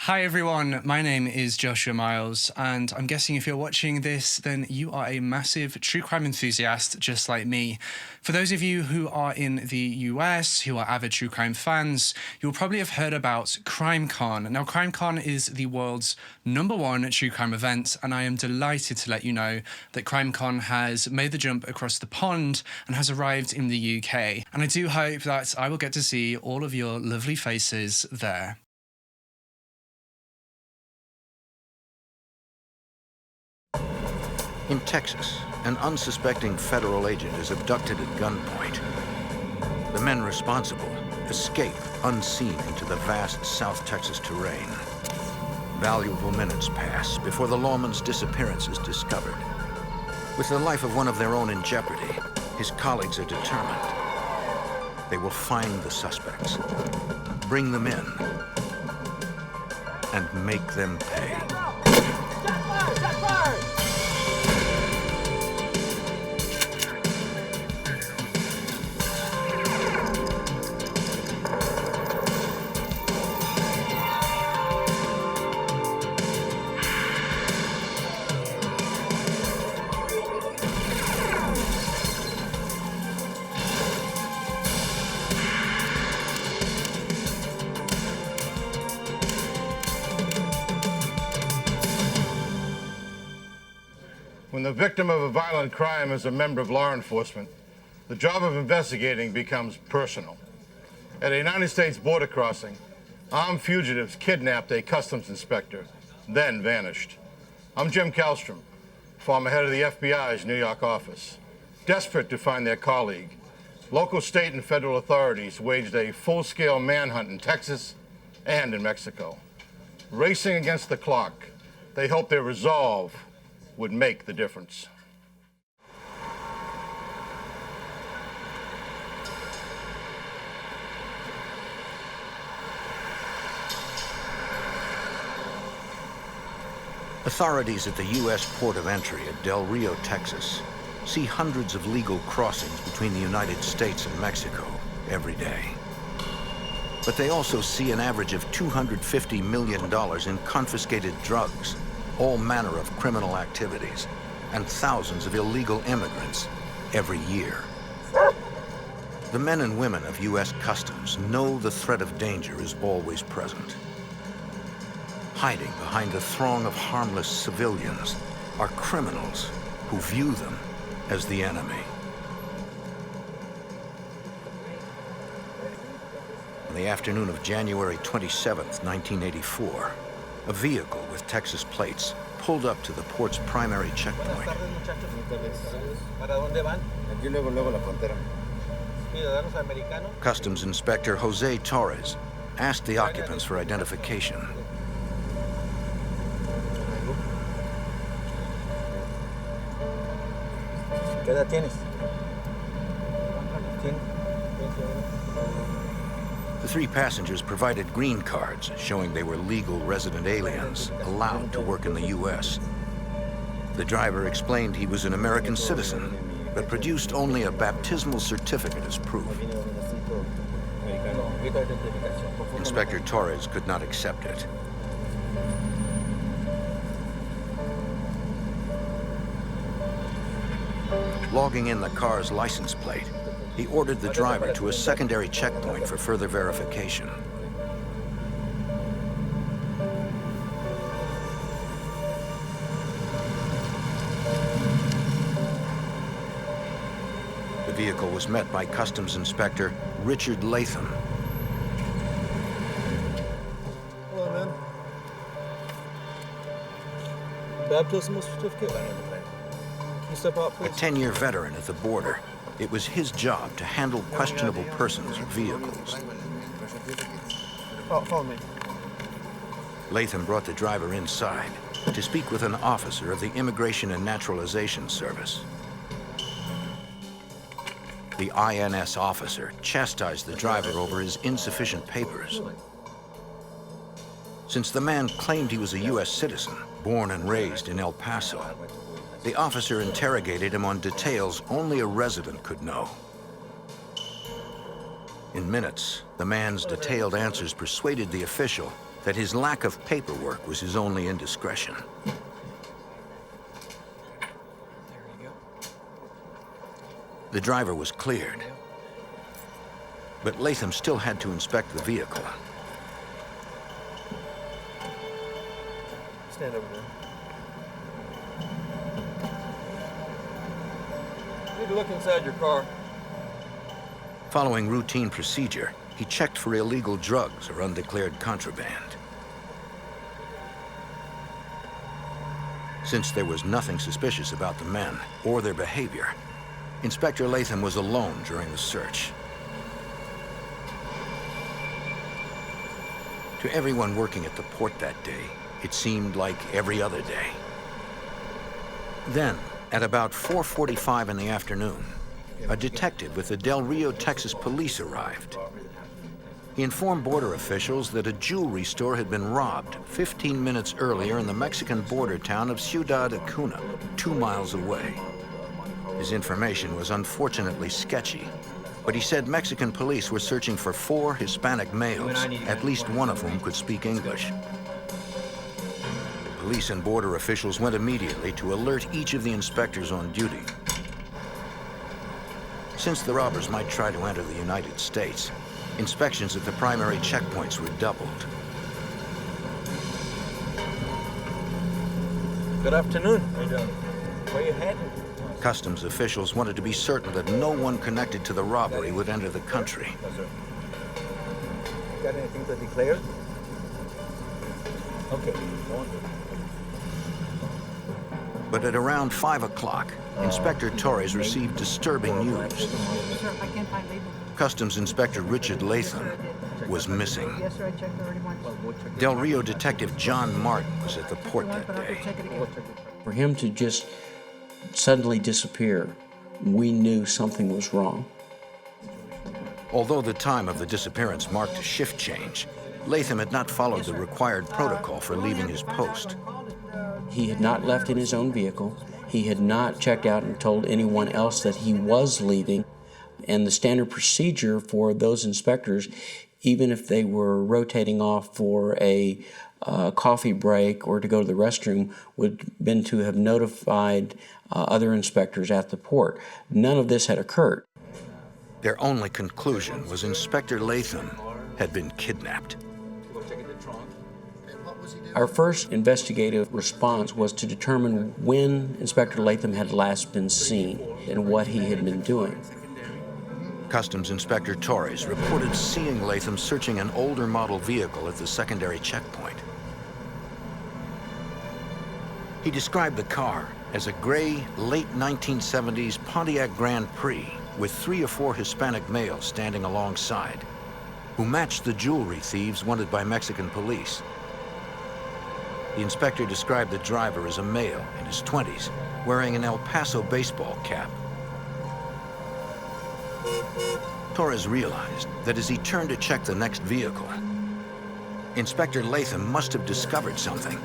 Hi everyone, my name is Joshua Miles, and I'm guessing if you're watching this, then you are a massive true crime enthusiast just like me. For those of you who are in the US, who are avid true crime fans, you'll probably have heard about CrimeCon. Now, CrimeCon is the world's #1 true crime event, and I am delighted to let you know that CrimeCon has made the jump across the pond and has arrived in the UK. And I do hope that I will get to see all of your lovely faces there. In Texas, an unsuspecting federal agent is abducted at gunpoint. The men responsible escape unseen into the vast South Texas terrain. Valuable minutes pass before the lawman's disappearance is discovered. With the life of one of their own in jeopardy, his colleagues are determined. They will find the suspects, bring them in, and make them pay. When the victim of a violent crime is a member of law enforcement, the job of investigating becomes personal. At a United States border crossing, armed fugitives kidnapped a customs inspector, then vanished. I'm Jim Kallstrom, former head of the FBI's New York office. Desperate to find their colleague, local, state, and federal authorities waged a full-scale manhunt in Texas and in Mexico. Racing against the clock, they hoped their resolve would make the difference. Authorities at the U.S. port of entry at Del Rio, Texas, see hundreds of legal crossings between the United States and Mexico every day. But they also see an average of $250 million in confiscated drugs, all manner of criminal activities, and thousands of illegal immigrants every year. The men and women of U.S. Customs know the threat of danger is always present. Hiding behind the throng of harmless civilians are criminals who view them as the enemy. On the afternoon of January 27th, 1984, a vehicle with Texas plates pulled up to the port's primary checkpoint. Customs Inspector Jose Torres asked the occupants for identification. ¿Qué edad tienes? The three passengers provided green cards showing they were legal resident aliens allowed to work in the U.S. The driver explained he was an American citizen, but produced only a baptismal certificate as proof. Inspector Torres could not accept it. Logging in the car's license plate, he ordered the driver to a secondary checkpoint for further verification. The vehicle was met by Customs Inspector Richard Latham. Hello, man. Baptismal certificate? Can you step out, A please? 10-year veteran at the border, it was his job to handle questionable persons or vehicles. Follow me. Latham brought the driver inside to speak with an officer of the Immigration and Naturalization Service. The INS officer chastised the driver over his insufficient papers. Since the man claimed he was a U.S. citizen, born and raised in El Paso, the officer interrogated him on details only a resident could know. In minutes, the man's detailed answers persuaded the official that his lack of paperwork was his only indiscretion. The driver was cleared, but Latham still had to inspect the vehicle. Stand over there. You need to look inside your car. Following routine procedure, he checked for illegal drugs or undeclared contraband. Since there was nothing suspicious about the men or their behavior, Inspector Latham was alone during the search. To everyone working at the port that day, it seemed like every other day. Then, at about 4:45 in the afternoon, a detective with the Del Rio, Texas police arrived. He informed border officials that a jewelry store had been robbed 15 minutes earlier in the Mexican border town of Ciudad Acuna, 2 miles away. His information was unfortunately sketchy, but he said Mexican police were searching for 4 Hispanic males, at least one of whom could speak English. Police and border officials went immediately to alert each of the inspectors on duty. Since the robbers might try to enter the United States, inspections at the primary checkpoints were doubled. Good afternoon. How you doing? Where you headed? Customs officials wanted to be certain that no one connected to the robbery would enter the country. Yes, sir. Got anything to declare? Okay. But at around 5 o'clock, Inspector Torres received disturbing news. Sir, I can't find label. Customs Inspector Richard Latham was missing. Yes, sir, I checked already once. Del Rio Detective John Martin was at the port that But I'll go day. check it again. For him to just suddenly disappear, we knew something was wrong. Although the time of the disappearance marked a shift change, Latham had not followed the required protocol for leaving his post. He had not left in his own vehicle. He had not checked out and told anyone else that he was leaving. And the standard procedure for those inspectors, even if they were rotating off for a coffee break or to go to the restroom, would have been to have notified other inspectors at the port. None of this had occurred. Their only conclusion was Inspector Latham had been kidnapped. Our first investigative response was to determine when Inspector Latham had last been seen and what he had been doing. Customs Inspector Torres reported seeing Latham searching an older model vehicle at the secondary checkpoint. He described the car as a gray, late 1970s Pontiac Grand Prix with 3 or 4 Hispanic males standing alongside, who matched the jewelry thieves wanted by Mexican police. The inspector described the driver as a male in his 20s, wearing an El Paso baseball cap. Torres realized that as he turned to check the next vehicle, Inspector Latham must have discovered something.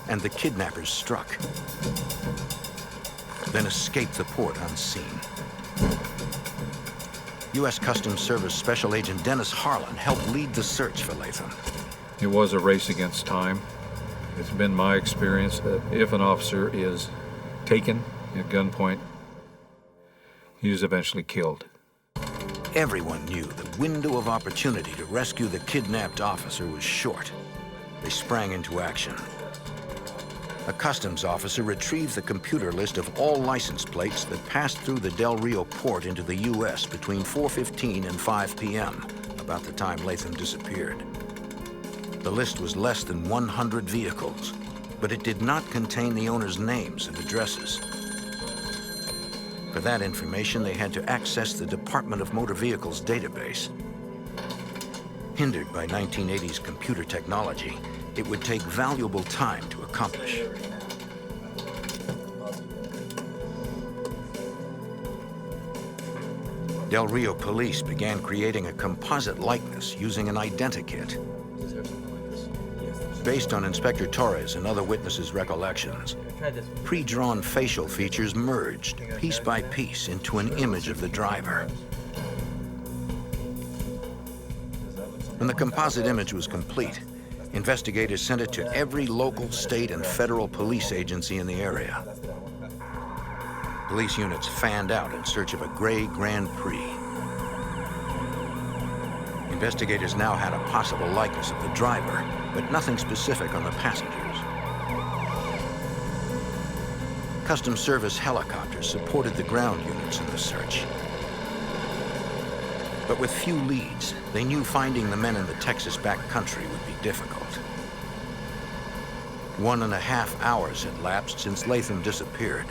And the kidnappers struck, then escaped the port unseen. U.S. Customs Service Special Agent Dennis Harlan helped lead the search for Latham. It was a race against time. It's been my experience that if an officer is taken at gunpoint, he is eventually killed. Everyone knew the window of opportunity to rescue the kidnapped officer was short. They sprang into action. A customs officer retrieved the computer list of all license plates that passed through the Del Rio port into the U.S. between 4:15 and 5 p.m., about the time Latham disappeared. The list was less than 100 vehicles, but it did not contain the owners' names and addresses. For that information, they had to access the Department of Motor Vehicles database. Hindered by 1980s computer technology, it would take valuable time to accomplish. Del Rio police began creating a composite likeness using an identikit. Based on Inspector Torres and other witnesses' recollections, pre-drawn facial features merged piece by piece into an image of the driver. When the composite image was complete, investigators sent it to every local, state, and federal police agency in the area. Police units fanned out in search of a gray Grand Prix. Investigators now had a possible likeness of the driver, but nothing specific on the passengers. Customs Service helicopters supported the ground units in the search. But with few leads, they knew finding the men in the Texas backcountry would be difficult. 1.5 hours had lapsed since Latham disappeared.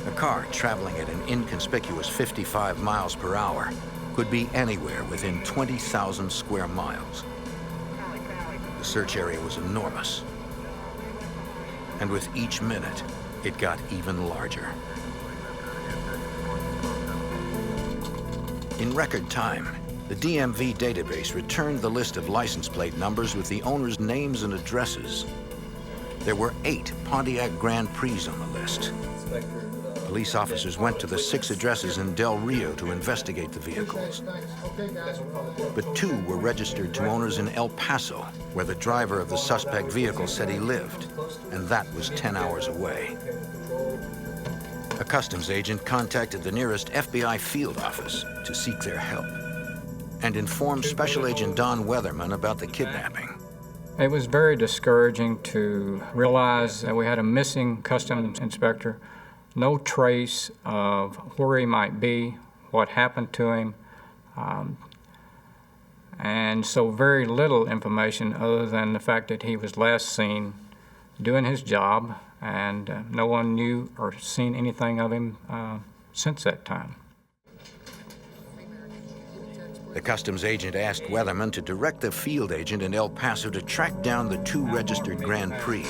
A car traveling at an inconspicuous 55 miles per hour could be anywhere within 20,000 square miles. The search area was enormous. And with each minute, it got even larger. In record time, the DMV database returned the list of license plate numbers with the owners' names and addresses. There were 8 Pontiac Grand Prix on the list. Police officers went to the 6 addresses in Del Rio to investigate the vehicles. But 2 were registered to owners in El Paso, where the driver of the suspect vehicle said he lived, and that was 10 hours away. A customs agent contacted the nearest FBI field office to seek their help and informed Special Agent Don Weatherman about the kidnapping. It was very discouraging to realize that we had a missing customs inspector, no trace of where he might be, what happened to him, and so very little information other than the fact that he was last seen doing his job, and no one knew or seen anything of him since that time. The customs agent asked Weatherman to direct the field agent in El Paso to track down the 2 registered Grand Prix.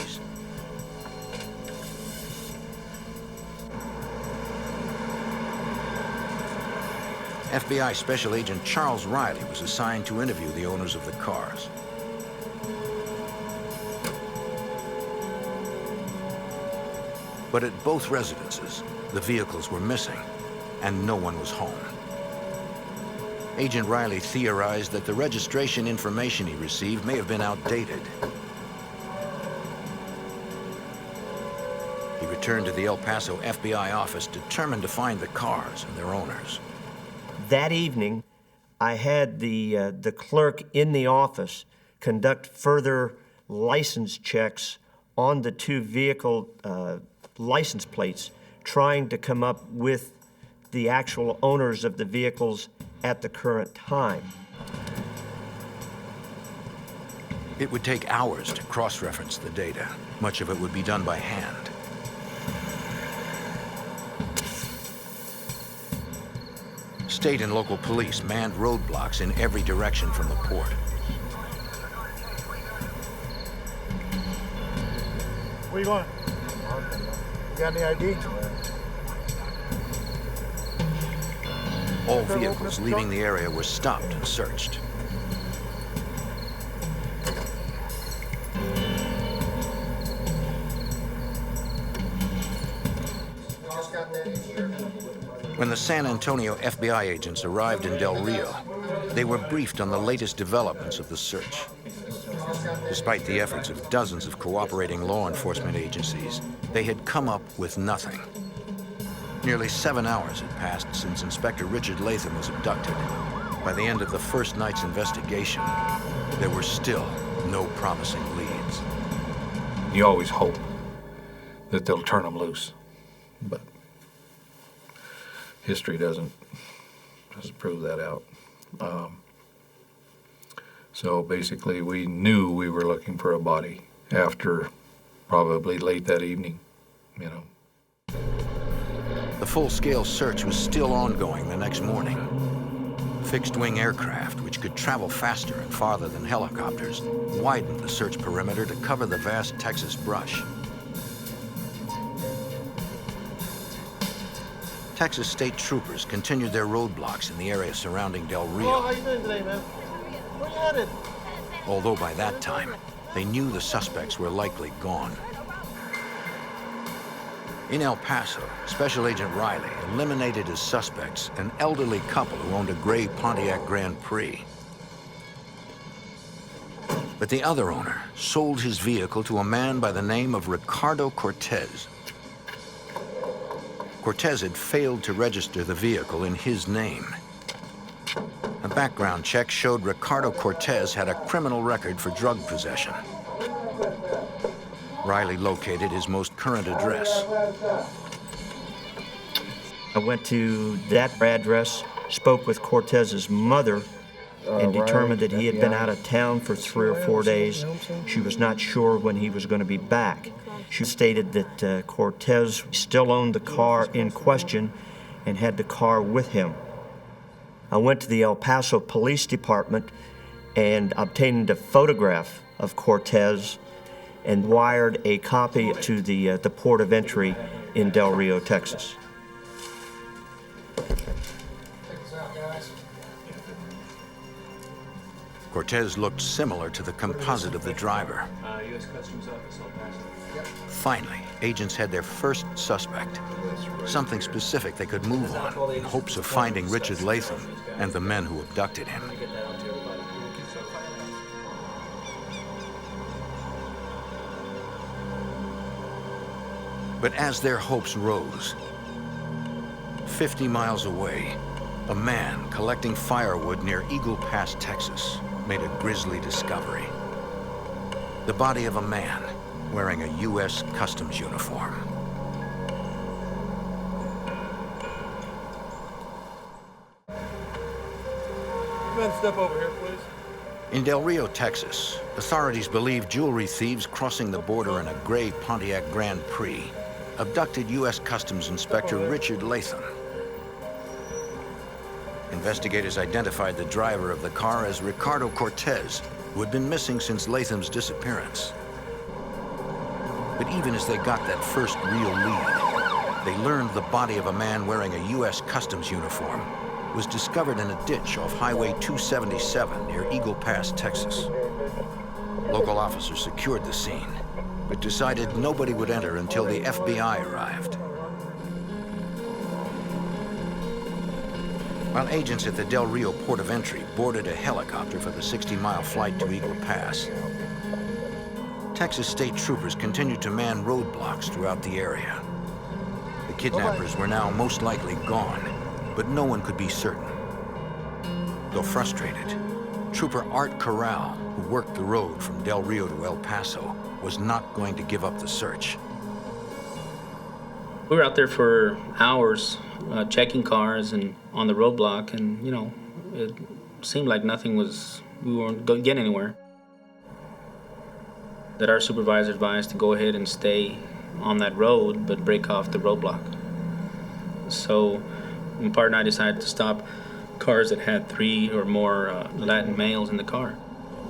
FBI Special Agent Charles Riley was assigned to interview the owners of the cars. But at both residences, the vehicles were missing, and no one was home. Agent Riley theorized that the registration information he received may have been outdated. He returned to the El Paso FBI office determined to find the cars and their owners. That evening, I had the clerk in the office conduct further license checks on the 2 vehicle license plates, trying to come up with the actual owners of the vehicles at the current time. It would take hours to cross-reference the data. Much of it would be done by hand. State and local police manned roadblocks in every direction from the port. Where you going? Got any ID? All vehicles leaving the area were stopped and searched. When the San Antonio FBI agents arrived in Del Rio, they were briefed on the latest developments of the search. Despite the efforts of dozens of cooperating law enforcement agencies, they had come up with nothing. Nearly 7 hours had passed since Inspector Richard Latham was abducted. By the end of the first night's investigation, there were still no promising leads. You always hope that they'll turn them loose, but history doesn't prove that out. So basically, we knew we were looking for a body after probably late that evening, you know. The full-scale search was still ongoing the next morning. Fixed-wing aircraft, which could travel faster and farther than helicopters, widened the search perimeter to cover the vast Texas brush. Texas state troopers continued their roadblocks in the area surrounding Del Rio. Oh, how you doing today, man? Where you headed? Although by that time, they knew the suspects were likely gone. In El Paso, Special Agent Riley eliminated as suspects an elderly couple who owned a gray Pontiac Grand Prix. But the other owner sold his vehicle to a man by the name of Ricardo Cortez. Cortez had failed to register the vehicle in his name. A background check showed Ricardo Cortez had a criminal record for drug possession. Riley located his most current address. I went to that address, spoke with Cortez's mother, and determined that he had been out of town for 3 or 4 days. She was not sure when he was going to be back. She stated that Cortez still owned the car in question and had the car with him. I went to the El Paso Police Department and obtained a photograph of Cortez and wired a copy to the port of entry in Del Rio, Texas. Cortez looked similar to the composite of the driver. U.S. Customs Office, El Paso. Finally, agents had their first suspect, something specific they could move on in hopes of finding Richard Latham and the men who abducted him. But as their hopes rose, 50 miles away, a man collecting firewood near Eagle Pass, Texas, made a grisly discovery. The body of a man wearing a U.S. Customs uniform. Men, step over here, please. In Del Rio, Texas, authorities believe jewelry thieves crossing the border in a gray Pontiac Grand Prix abducted U.S. Customs Inspector Richard Latham. Investigators identified the driver of the car as Ricardo Cortez, who had been missing since Latham's disappearance. But even as they got that first real lead, they learned the body of a man wearing a U.S. Customs uniform was discovered in a ditch off Highway 277 near Eagle Pass, Texas. Local officers secured the scene, but decided nobody would enter until the FBI arrived. While agents at the Del Rio port of entry boarded a helicopter for the 60-mile flight to Eagle Pass, Texas state troopers continued to man roadblocks throughout the area. The kidnappers were now most likely gone, but no one could be certain. Though frustrated, Trooper Art Corral, who worked the road from Del Rio to El Paso, was not going to give up the search. We were out there for hours, checking cars and on the roadblock, and you know, it seemed like we weren't going to get anywhere. That our supervisor advised to go ahead and stay on that road, but break off the roadblock. So my partner and I decided to stop cars that had 3 or more Latin males in the car.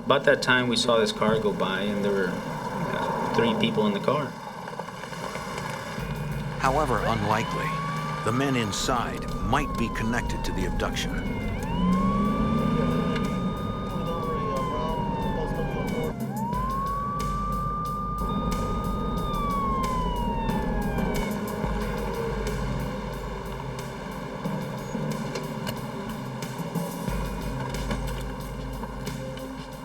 About that time, we saw this car go by, and there were 3 people in the car. However unlikely, the men inside might be connected to the abduction.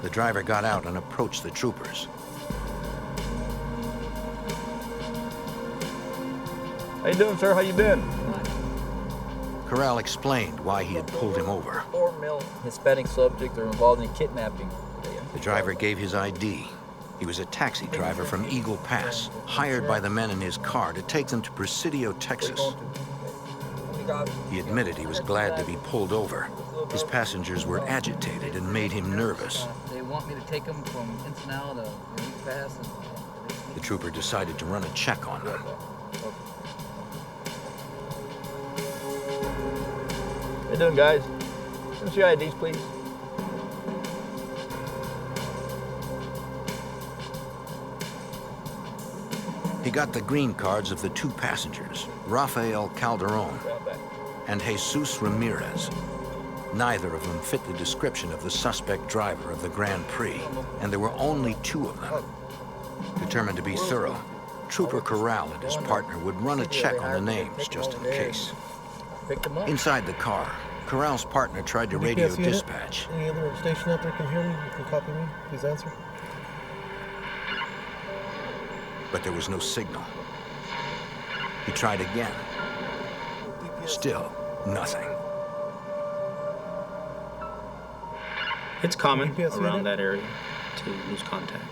The driver got out and approached the troopers. How you doing, sir? How you been? Corral explained why he had pulled him over. 4 male Hispanic subjects are involved in kidnapping. The driver gave his ID. He was a taxi driver from Eagle Pass, hired by the men in his car to take them to Presidio, Texas. He admitted he was glad to be pulled over. His passengers were agitated and made him nervous. They want me to take them from Ensenada to Eagle Pass. The trooper decided to run a check on them. How you doing, guys? Give us your IDs, please. He got the green cards of the 2 passengers, Rafael Calderon and Jesus Ramirez. Neither of them fit the description of the suspect driver of the Grand Prix, and there were only 2 of them. Determined to be thorough, Trooper Corral and his partner would run a check on the names just in case. Inside the car, Corral's partner tried to radio dispatch. Any other station out there can hear me? You can copy me. Please answer. but there was no signal. He tried again. Still nothing. It's common around that area to lose contact.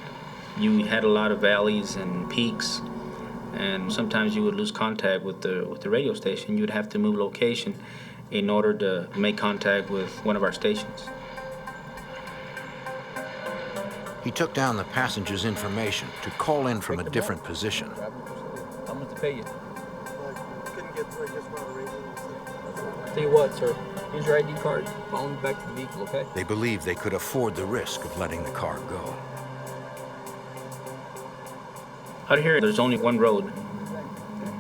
You had a lot of valleys and peaks, and sometimes you would lose contact with the radio station. You would have to move location in order to make contact with one of our stations. He took down the passenger's information to call in from a different position. How much to pay you? Couldn't get through, I just wanted to raise it. Tell you what, sir. Here's your ID card. Follow me back to the vehicle, okay? They believed they could afford the risk of letting the car go. Out here, there's only one road.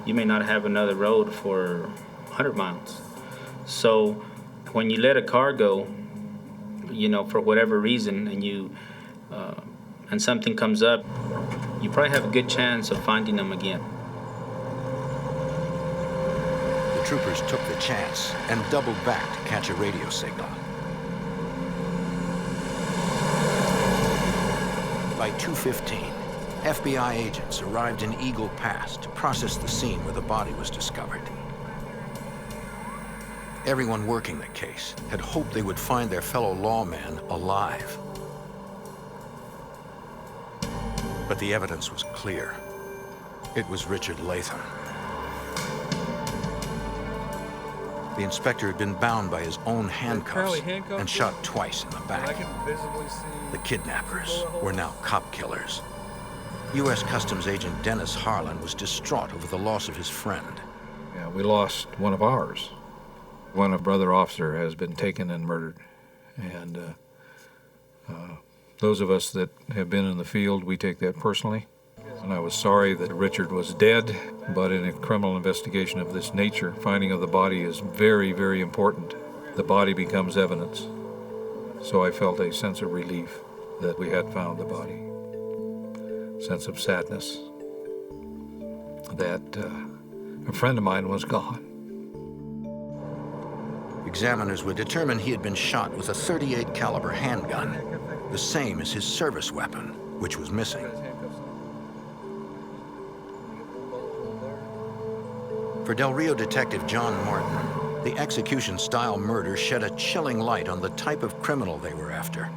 You may not have another road for 100 miles. So when you let a car go, you know, for whatever reason, and something comes up, you probably have a good chance of finding them again. The troopers took the chance and doubled back to catch a radio signal. By 2:15, FBI agents arrived in Eagle Pass to process the scene where the body was discovered. Everyone working the case had hoped they would find their fellow lawman alive. But the evidence was clear. It was Richard Latham. The inspector had been bound by his own handcuffs and shot twice in the back. The kidnappers were now cop killers. U.S. Customs Agent Dennis Harlan was distraught over the loss of his friend. Yeah, we lost one of ours. One brother officer has been taken and murdered. And those of us that have been in the field, we take that personally. And I was sorry that Richard was dead, but in a criminal investigation of this nature, finding of the body is very, very important. The body becomes evidence. So I felt a sense of relief that we had found the body. Sense of sadness that a friend of mine was gone. Examiners would determine he had been shot with a .38 caliber handgun, the same as his service weapon, which was missing. For Del Rio detective John Martin, the execution-style murder shed a chilling light on the type of criminal they were after.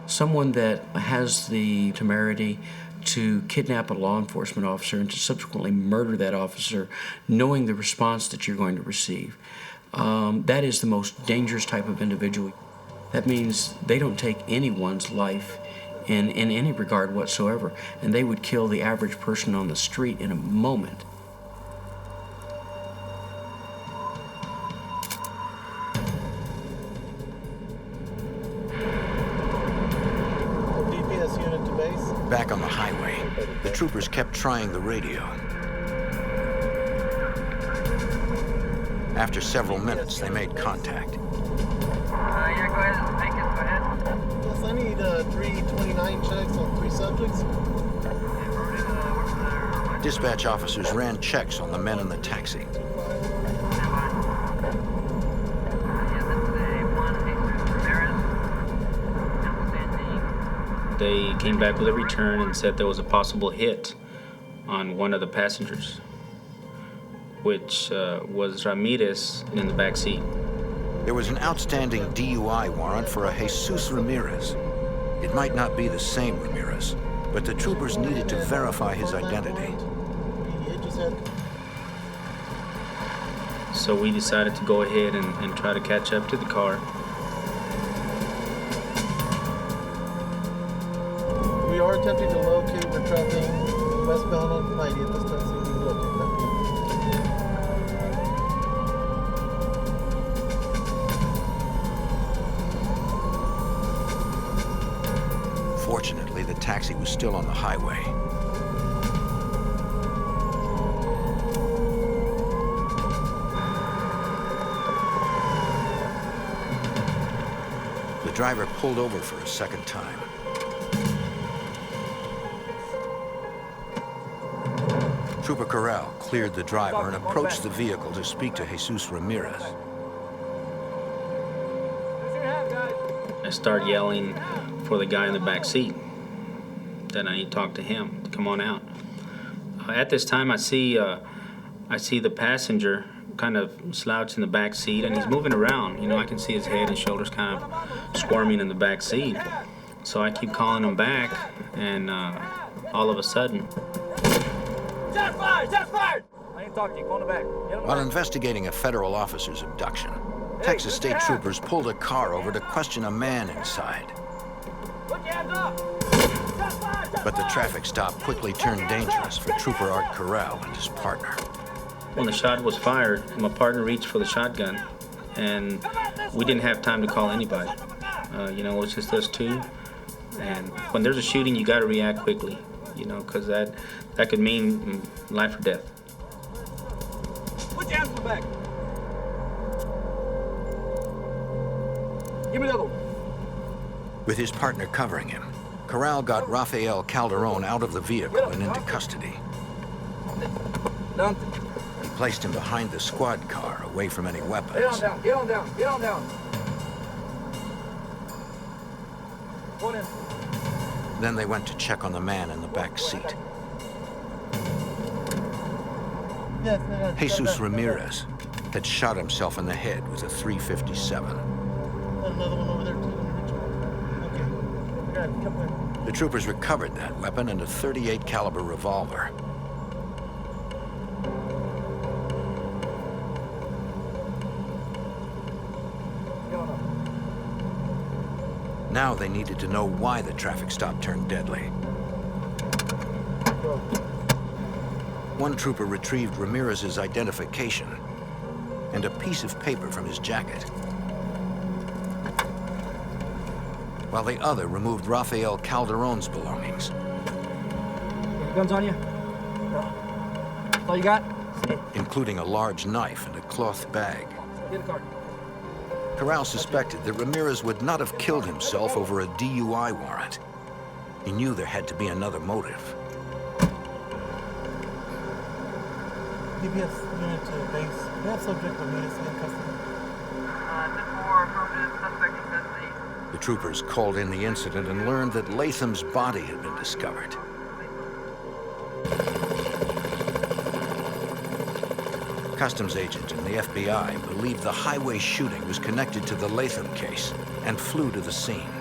Someone that has the temerity to kidnap a law enforcement officer and to subsequently murder that officer, knowing the response that you're going to receive. That is the most dangerous type of individual. That means they don't take anyone's life in any regard whatsoever, and they would kill the average person on the street in a moment. DPS unit to base. Back on the highway, the troopers kept trying the radio. After several minutes, they made contact. Yeah, go ahead. Make it. Go ahead. Yes, I need 329 checks on 3 subjects. Dispatch officers ran checks on the men in the taxi. They came back with a return and said there was a possible hit on one of the passengers, which was Ramirez in the back seat. There was an outstanding DUI warrant for a Jesus Ramirez. It might not be the same Ramirez, but the troopers needed to verify his identity. So we decided to go ahead and try to catch up to the car. We are attempting to locate. We're traveling westbound on 90 at this time, so we can locate that. Fortunately, the taxi was still on the highway. The driver pulled over for a second time. Trooper Corral cleared the driver and approached the vehicle to speak to Jesus Ramirez. I start yelling for the guy in the back seat that I need to talk to him to come on out. At this time, I see the passenger kind of slouched in the back seat, and he's moving around. You know, I can see his head and shoulders kind of squirming in the back seat. So I keep calling him back, and all of a sudden... Shots fired! Shots fired! I ain't talking to you. Go in the back. While investigating a federal officer's abduction, Texas state troopers pulled a car over to question a man inside. Put your hands up! But the traffic stop quickly turned dangerous for Trooper Art Corral and his partner. When the shot was fired, my partner reached for the shotgun, and we didn't have time to call anybody. You know, it was just us two. And when there's a shooting, you got to react quickly, you know, because that could mean life or death. Put your hands in the back. Give me the other one. With his partner covering him, Corral got Rafael Calderon out of the vehicle and into custody. Down. He placed him behind the squad car, away from any weapons. Get on down. Get on down. Get on down. Go in. Then they went to check on the man in the back seat. Jesus Ramirez had shot himself in the head with a .357. Another one over there too. Okay. Grab it. Come on. The troopers recovered that weapon and a .38 caliber revolver. Now they needed to know why the traffic stop turned deadly. One trooper retrieved Ramirez's identification and a piece of paper from his jacket, while the other removed Rafael Calderon's belongings. Guns on you? No. That's all you got? Including a large knife and a cloth bag. Get a card. Corral suspected that Ramirez would not have killed himself over a DUI warrant. He knew there had to be another motive. DPS unit to base. We have subject Ramirez in custody. 10-4, affirmative, suspect in custody. The troopers called in the incident and learned that Latham's body had been discovered. Customs agent and the FBI believed the highway shooting was connected to the Latham case and flew to the scene.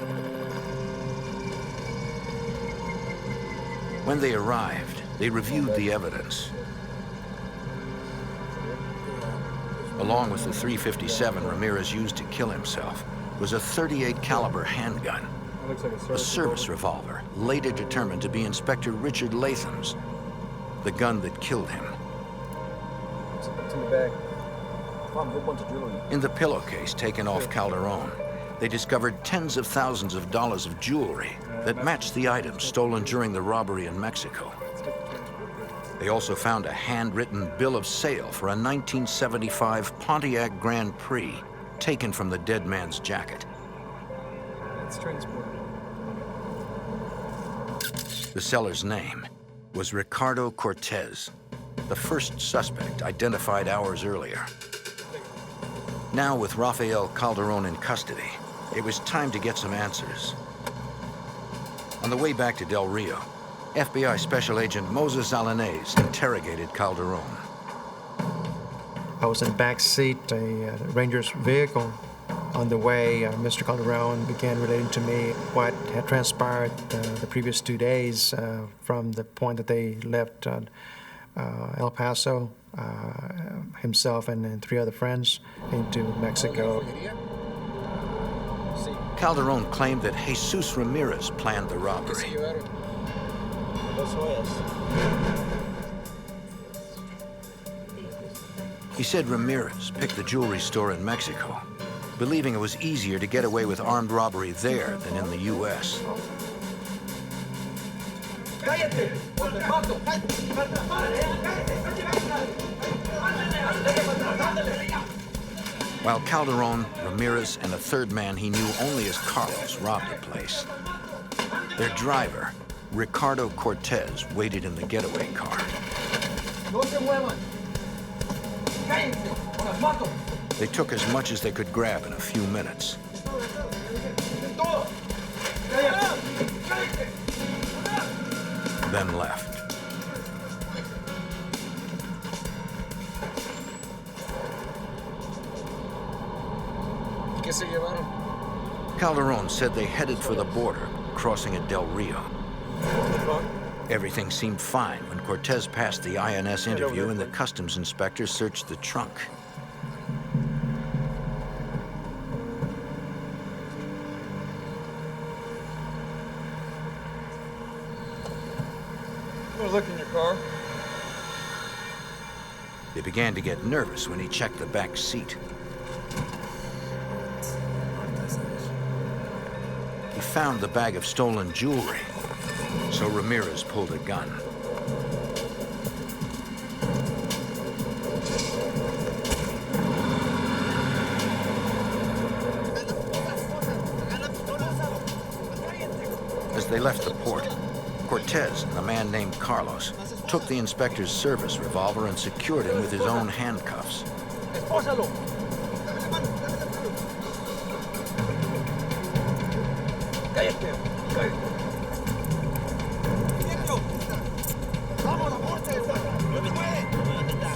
When they arrived, they reviewed the evidence. Along with the .357 Ramirez used to kill himself was a .38 caliber handgun, a service revolver later determined to be Inspector Richard Latham's, the gun that killed him. In the bag. Found a whole bunch of jewelry. In the pillowcase taken off Calderon, they discovered tens of thousands of dollars of jewelry that matched the items stolen during the robbery in Mexico. They also found a handwritten bill of sale for a 1975 Pontiac Grand Prix taken from the dead man's jacket. It's transported. The seller's name was Ricardo Cortez, the first suspect identified hours earlier. Now, with Rafael Calderon in custody, it was time to get some answers. On the way back to Del Rio, FBI Special Agent Moses Alanez interrogated Calderon. I was in the back seat, a Ranger's vehicle. On the way, Mr. Calderon began relating to me what had transpired the previous 2 days from the point that they left El Paso, himself and 3 other friends, into Mexico. Calderon claimed that Jesus Ramirez planned the robbery. He said Ramirez picked the jewelry store in Mexico, believing it was easier to get away with armed robbery there than in the U.S. While Calderon, Ramirez, and a third man he knew only as Carlos robbed the place, their driver, Ricardo Cortez, waited in the getaway car. They took as much as they could grab in a few minutes. Then left. Calderon said they headed for the border, crossing at Del Rio. Everything seemed fine when Cortez passed the INS interview and the customs inspector searched the trunk. Look in your car. They began to get nervous when he checked the back seat. He found the bag of stolen jewelry, so Ramirez pulled a gun. As they left the port, Cortez and a man named Carlos took the inspector's service revolver and secured him with his own handcuffs.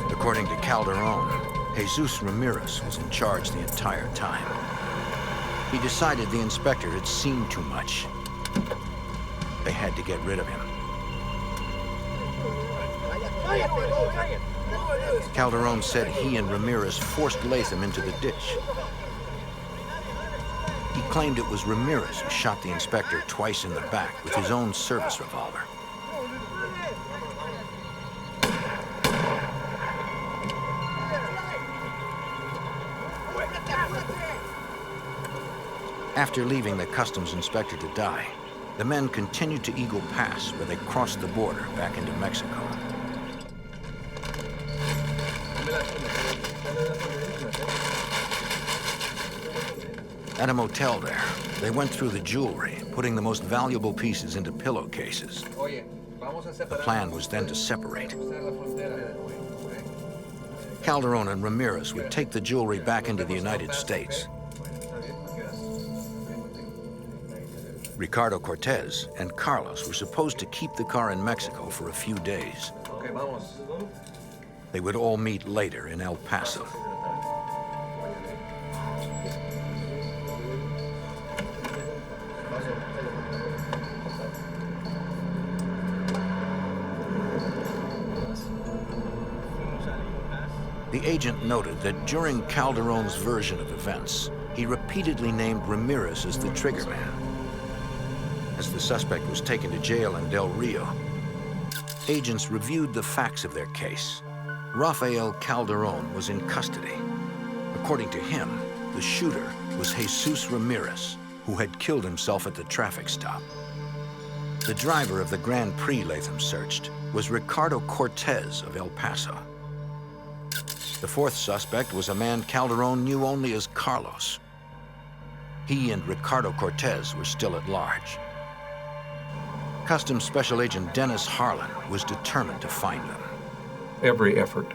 According to Calderon, Jesus Ramirez was in charge the entire time. He decided the inspector had seen too much. They had to get rid of him. Calderon said he and Ramirez forced Latham into the ditch. He claimed it was Ramirez who shot the inspector twice in the back with his own service revolver. After leaving the customs inspector to die, the men continued to Eagle Pass, where they crossed the border back into Mexico. At a motel there, they went through the jewelry, putting the most valuable pieces into pillowcases. The plan was then to separate. Calderon and Ramirez would take the jewelry back into the United States. Ricardo, Cortez, and Carlos were supposed to keep the car in Mexico for a few days. They would all meet later in El Paso. The agent noted that during Calderon's version of events, he repeatedly named Ramirez as the trigger man. As the suspect was taken to jail in Del Rio, agents reviewed the facts of their case. Rafael Calderon was in custody. According to him, the shooter was Jesus Ramirez, who had killed himself at the traffic stop. The driver of the Grand Prix Latham searched was Ricardo Cortez of El Paso. The fourth suspect was a man Calderon knew only as Carlos. He and Ricardo Cortez were still at large. Customs Special Agent Dennis Harlan was determined to find them. Every effort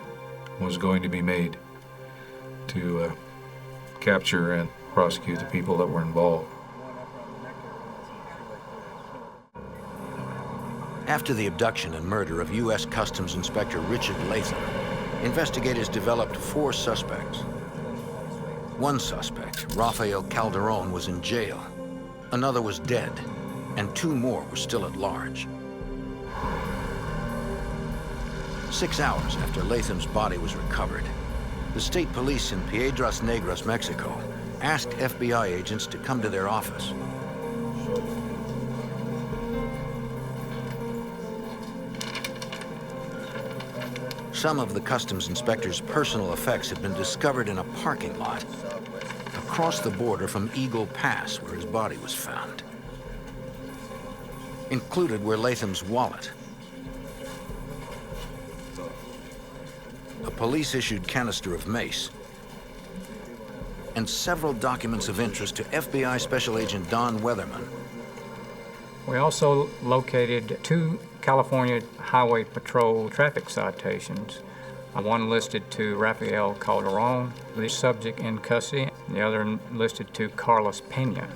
was going to be made to capture and prosecute the people that were involved. After the abduction and murder of U.S. Customs Inspector Richard Latham, investigators developed 4 suspects. One suspect, Rafael Calderon, was in jail. Another was dead, and 2 more were still at large. 6 hours after Latham's body was recovered, the state police in Piedras Negras, Mexico, asked FBI agents to come to their office. Some of the customs inspector's personal effects had been discovered in a parking lot across the border from Eagle Pass, where his body was found. Included were Latham's wallet, a police-issued canister of mace, and several documents of interest to FBI Special Agent Don Weatherman. We also located 2 California Highway Patrol traffic citations. One listed to Rafael Calderon, the subject in custody, and the other listed to Carlos Pena.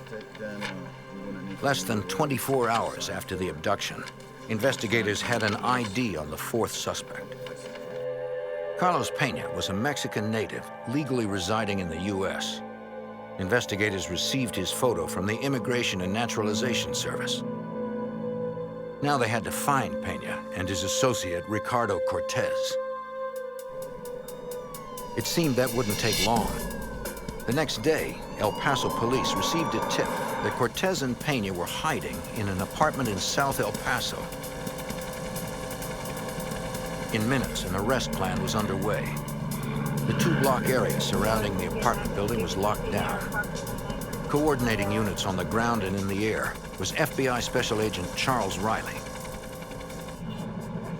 Less than 24 hours after the abduction, investigators had an ID on the 4th suspect. Carlos Pena was a Mexican native legally residing in the U.S. Investigators received his photo from the Immigration and Naturalization Service. Now they had to find Pena and his associate, Ricardo Cortez. It seemed that wouldn't take long. The next day, El Paso police received a tip that Cortez and Pena were hiding in an apartment in South El Paso. In minutes, an arrest plan was underway. The two-block area surrounding the apartment building was locked down. Coordinating units on the ground and in the air was FBI Special Agent Charles Riley.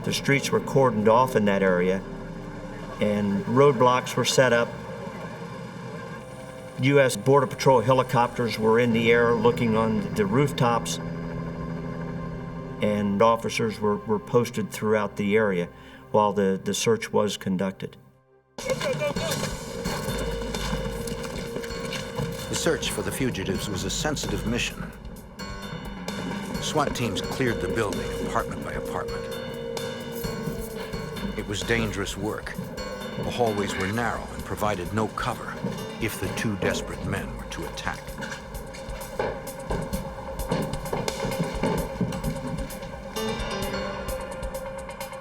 The streets were cordoned off in that area, and roadblocks were set up. U.S. Border Patrol helicopters were in the air looking on the rooftops, and officers were posted throughout the area while the search was conducted. The search for the fugitives was a sensitive mission. SWAT teams cleared the building, apartment by apartment. It was dangerous work. The hallways were narrow and provided no cover if the two desperate men were to attack.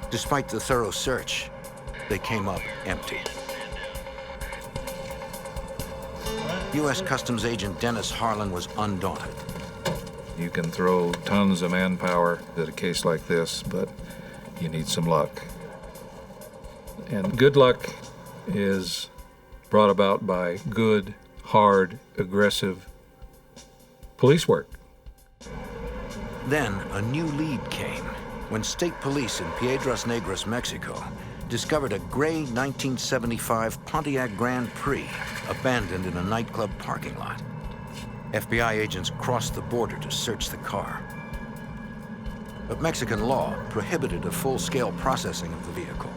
Despite the thorough search, they came up empty. U.S. Customs Agent Dennis Harlan was undaunted. You can throw tons of manpower at a case like this, but you need some luck. And good luck is brought about by good, hard, aggressive police work. Then a new lead came when state police in Piedras Negras, Mexico, discovered a gray 1975 Pontiac Grand Prix abandoned in a nightclub parking lot. FBI agents crossed the border to search the car. But Mexican law prohibited a full-scale processing of the vehicle.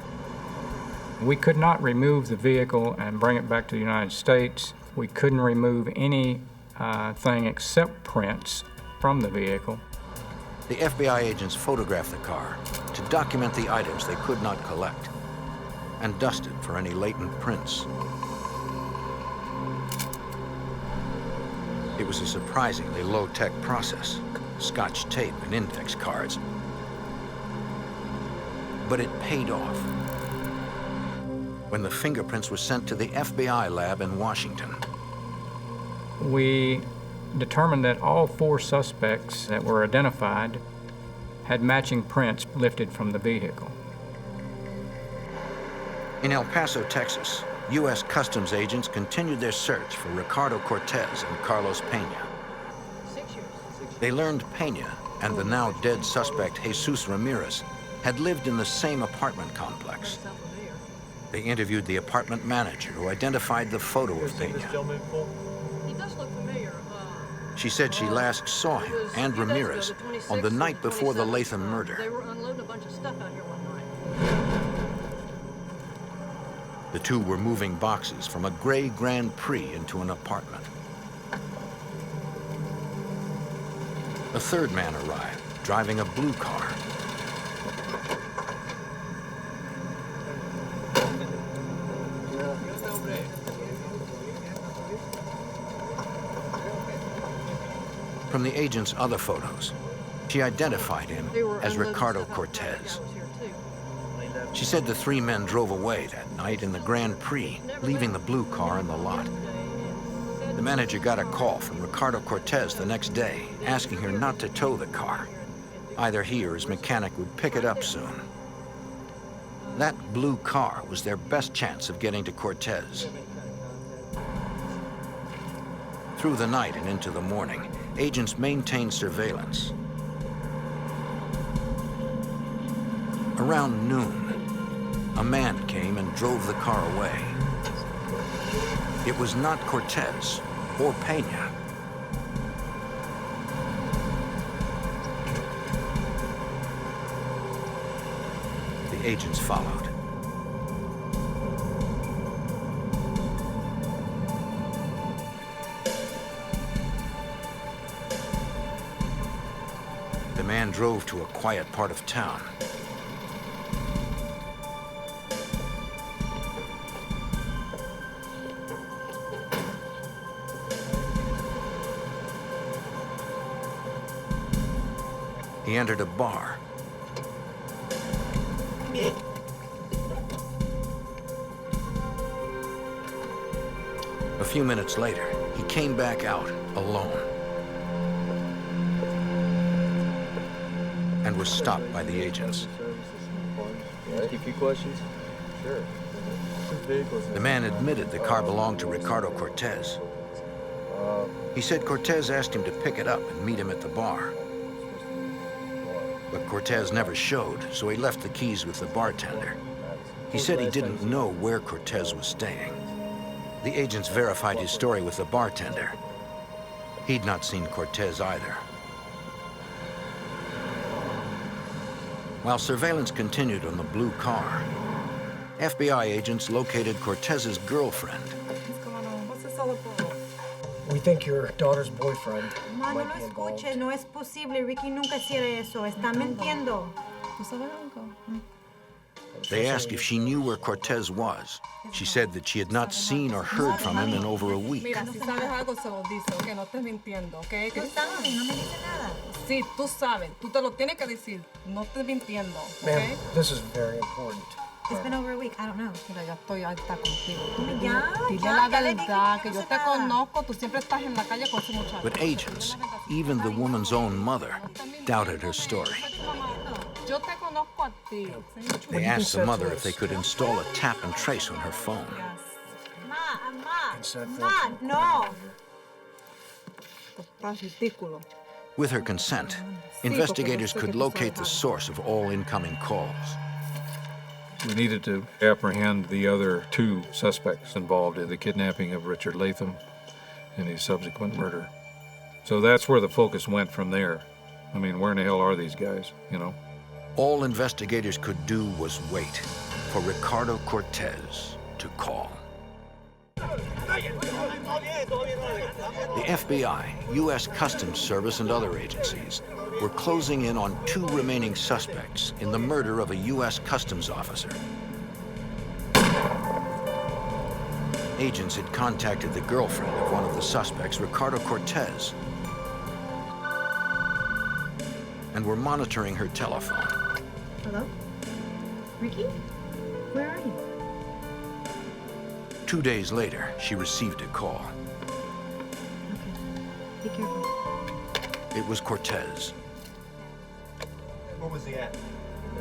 We could not remove the vehicle and bring it back to the United States. We couldn't remove anything except prints from the vehicle. The FBI agents photographed the car to document the items they could not collect and dusted for any latent prints. It was a surprisingly low-tech process, Scotch tape and index cards. But it paid off. When the fingerprints were sent to the FBI lab in Washington. We determined that all 4 suspects that were identified had matching prints lifted from the vehicle. In El Paso, Texas, U.S. Customs agents continued their search for Ricardo Cortez and Carlos Pena. They learned Pena and the now dead suspect Jesus Ramirez had lived in the same apartment complex. They interviewed the apartment manager who identified the photo of Pena. He does look familiar. She said she last saw him and Ramirez on the night before the Latham murder. They were unloading a bunch of stuff out here one night. The two were moving boxes from a gray Grand Prix into an apartment. A third man arrived, driving a blue car. From the agent's other photos, she identified him as Ricardo Cortez. She said the 3 men drove away that night in the Grand Prix, leaving the blue car in the lot. The manager got a call from Ricardo Cortez the next day, asking her not to tow the car. Either he or his mechanic would pick it up soon. That blue car was their best chance of getting to Cortez. Through the night and into the morning, agents maintained surveillance. Around noon, a man came and drove the car away. It was not Cortez or Pena. The agents followed. The man drove to a quiet part of town. he entered a bar. A few minutes later, he came back out alone and was stopped by the agents. Ask you a few questions? Sure. The man admitted the car belonged to Ricardo Cortez. He said Cortez asked him to pick it up and meet him at the bar. But Cortez never showed, so he left the keys with the bartender. He said he didn't know where Cortez was staying. The agents verified his story with the bartender. He'd not seen Cortez either. While surveillance continued on the blue car, FBI agents located Cortez's girlfriend. What's going on? What's this all about? We think your daughter's boyfriend Ma, no might lo be involved. escuche, no es posible. Ricky nunca hiciera eso. Está mintiendo. ¿Tú sabes algo? They asked if she knew where Cortez was. She said that she had not seen or heard from him in over a week. Mira, si sabes algo, se lo dice, ¿ok? No estés mintiendo, ¿ok? Tú sabes, no me dice nada. Sí, tú sabes. Tú te lo tienes que decir. No estés mintiendo, Ma'am, ¿ok? this is very important. It's been over a week. I don't know. Mira, ya estoy alta contigo. Ya, Dile ya, la ya le dije verdad, que que no yo sé te nada. conozco. Tú siempre estás en la calle con ese muchacho. But agents, even the woman's own mother, doubted her story. Yo te conozco a ti. They asked the mother if they could install a tap and trace on her phone. Ma, no. Estás ridículo. With her consent, investigators could locate the source of all incoming calls. We needed to apprehend the other two suspects involved in the kidnapping of Richard Latham and his subsequent murder. So that's where the focus went from there. I mean, where in the hell are these guys, you know? All investigators could do was wait for Ricardo Cortez to call. The FBI, U.S. Customs Service, and other agencies were closing in on two remaining suspects in the murder of a U.S. Customs officer. Agents had contacted the girlfriend of one of the suspects, Ricardo Cortez, and were monitoring her telephone. Hello? Ricky? Where are you? 2 days later, she received a call. Be careful. It was Cortez. Where was he at?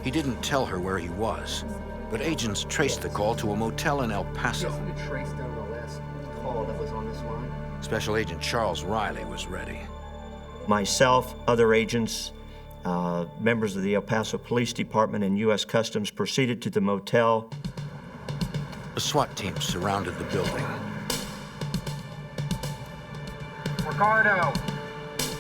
He didn't tell her where he was, but agents traced the call to a motel in El Paso. We traced down the last call that was on this line. Special Agent Charles Riley was ready. Myself, other agents, members of the El Paso Police Department and U.S. Customs proceeded to the motel. A SWAT team surrounded the building. Ricardo,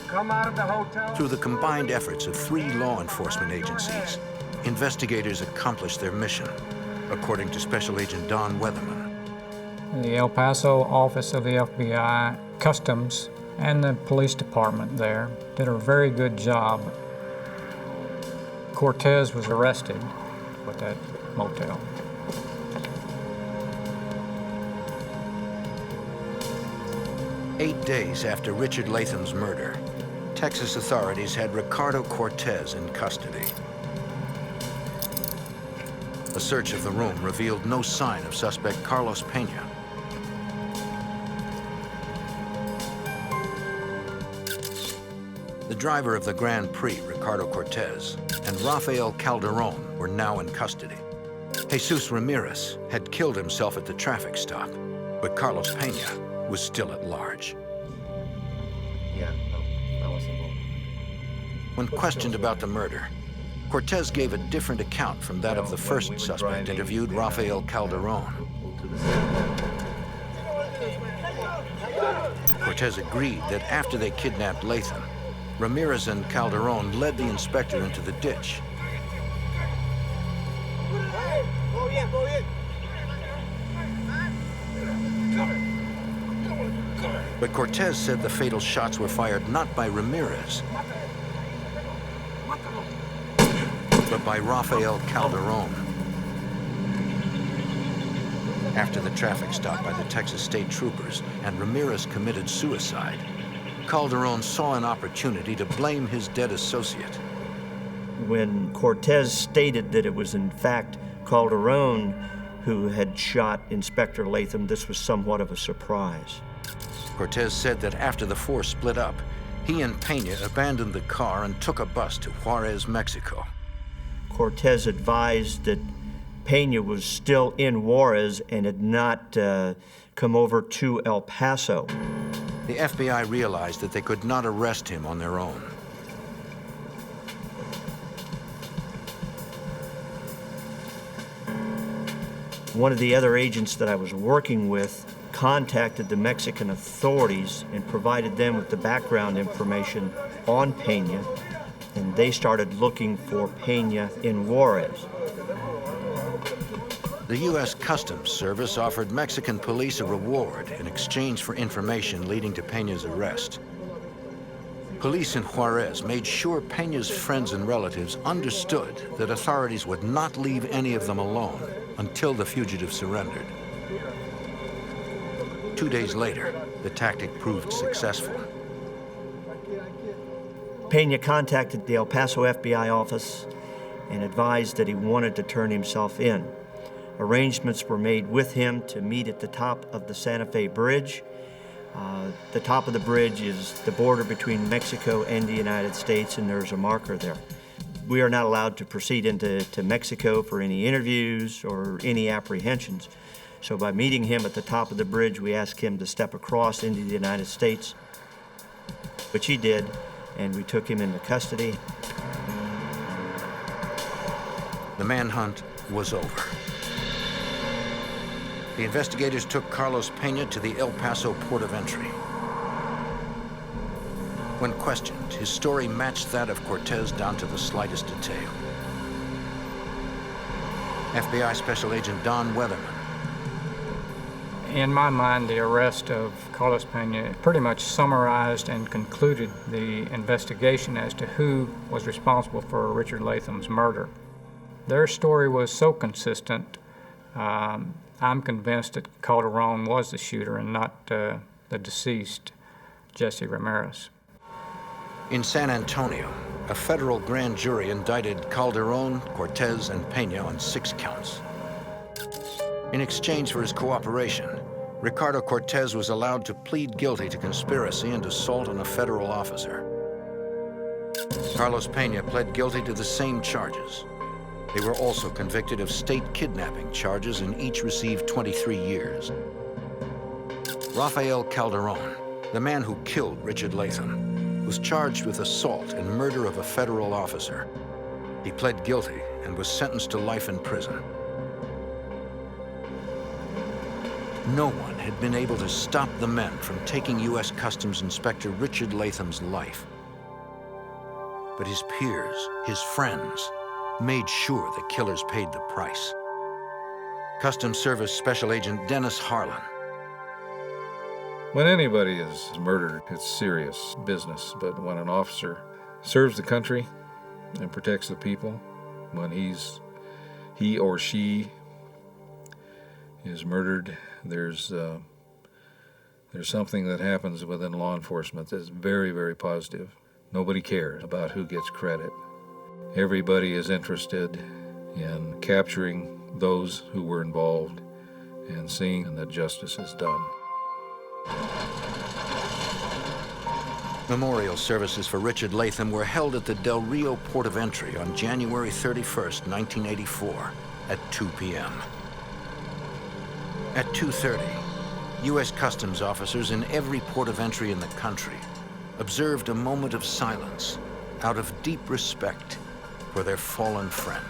come out of the hotel. Through the combined efforts of 3 law enforcement agencies, investigators accomplished their mission, according to Special Agent Don Weatherman. The El Paso office of the FBI, Customs, and the police department there did a very good job. Cortez was arrested at that motel. Eight days after Richard Latham's murder, Texas authorities had Ricardo Cortez in custody. A search of the room revealed no sign of suspect Carlos Pena. The driver of the Grand Prix, Ricardo Cortez, and Rafael Calderon were now in custody. Jesus Ramirez had killed himself at the traffic stop, but Carlos Pena was still at large. Yeah, no, I wasn't involved. When questioned about the murder, Cortez gave a different account from that of the first suspect interviewed, Rafael Calderon. Cortez agreed that after they kidnapped Latham, Ramirez and Calderon led the inspector into the ditch. But Cortez said the fatal shots were fired not by Ramirez, but by Rafael Calderon. After the traffic stop by the Texas State Troopers and Ramirez committed suicide, Calderon saw an opportunity to blame his dead associate When Cortez stated that it was in fact Calderon who had shot Inspector Latham, this was somewhat of a surprise. Cortez said that after the four split up, he and Pena abandoned the car and took a bus to Juarez, Mexico. Cortez advised that Pena was still in Juarez and had not come over to El Paso. The FBI realized that they could not arrest him on their own. One of the other agents that I was working with contacted the Mexican authorities and provided them with the background information on Pena, and they started looking for Pena in Juarez. The U.S. Customs Service offered Mexican police a reward in exchange for information leading to Pena's arrest. Police in Juarez made sure Pena's friends and relatives understood that authorities would not leave any of them alone until the fugitive surrendered. 2 days later, the tactic proved successful. Pena contacted the El Paso FBI office and advised that he wanted to turn himself in. Arrangements were made with him to meet at the top of the Santa Fe Bridge. The top of the bridge is the border between Mexico and the United States, and there's a marker there. We are not allowed to proceed into Mexico for any interviews or any apprehensions. So by meeting him at the top of the bridge, we asked him to step across into the United States, which he did, and we took him into custody. The manhunt was over. The investigators took Carlos Pena to the El Paso port of entry. When questioned, his story matched that of Cortez down to the slightest detail. FBI Special Agent Don Weatherman. In my mind, the arrest of Carlos Pena pretty much summarized and concluded the investigation as to who was responsible for Richard Latham's murder. Their story was so consistent, I'm convinced that Calderon was the shooter and not the deceased, Jesse Ramirez. In San Antonio, a federal grand jury indicted Calderon, Cortez, and Pena on 6 counts. In exchange for his cooperation, Ricardo Cortez was allowed to plead guilty to conspiracy and assault on a federal officer. Carlos Pena pled guilty to the same charges. They were also convicted of state kidnapping charges and each received 23 years. Rafael Calderon, the man who killed Richard Latham, was charged with assault and murder of a federal officer. He pled guilty and was sentenced to life in prison. No one had been able to stop the men from taking U.S. Customs Inspector Richard Latham's life. But his peers, his friends, made sure the killers paid the price. Customs Service Special Agent Dennis Harlan. When anybody is murdered, it's serious business. But when an officer serves the country and protects the people, when he or she is murdered, there's something that happens within law enforcement that's very, very positive. Nobody cares about who gets credit. Everybody is interested in capturing those who were involved and seeing that justice is done. Memorial services for Richard Latham were held at the Del Rio port of entry on January 31st, 1984 at 2 p.m. At 2:30, U.S. Customs officers in every port of entry in the country observed a moment of silence out of deep respect for their fallen friend.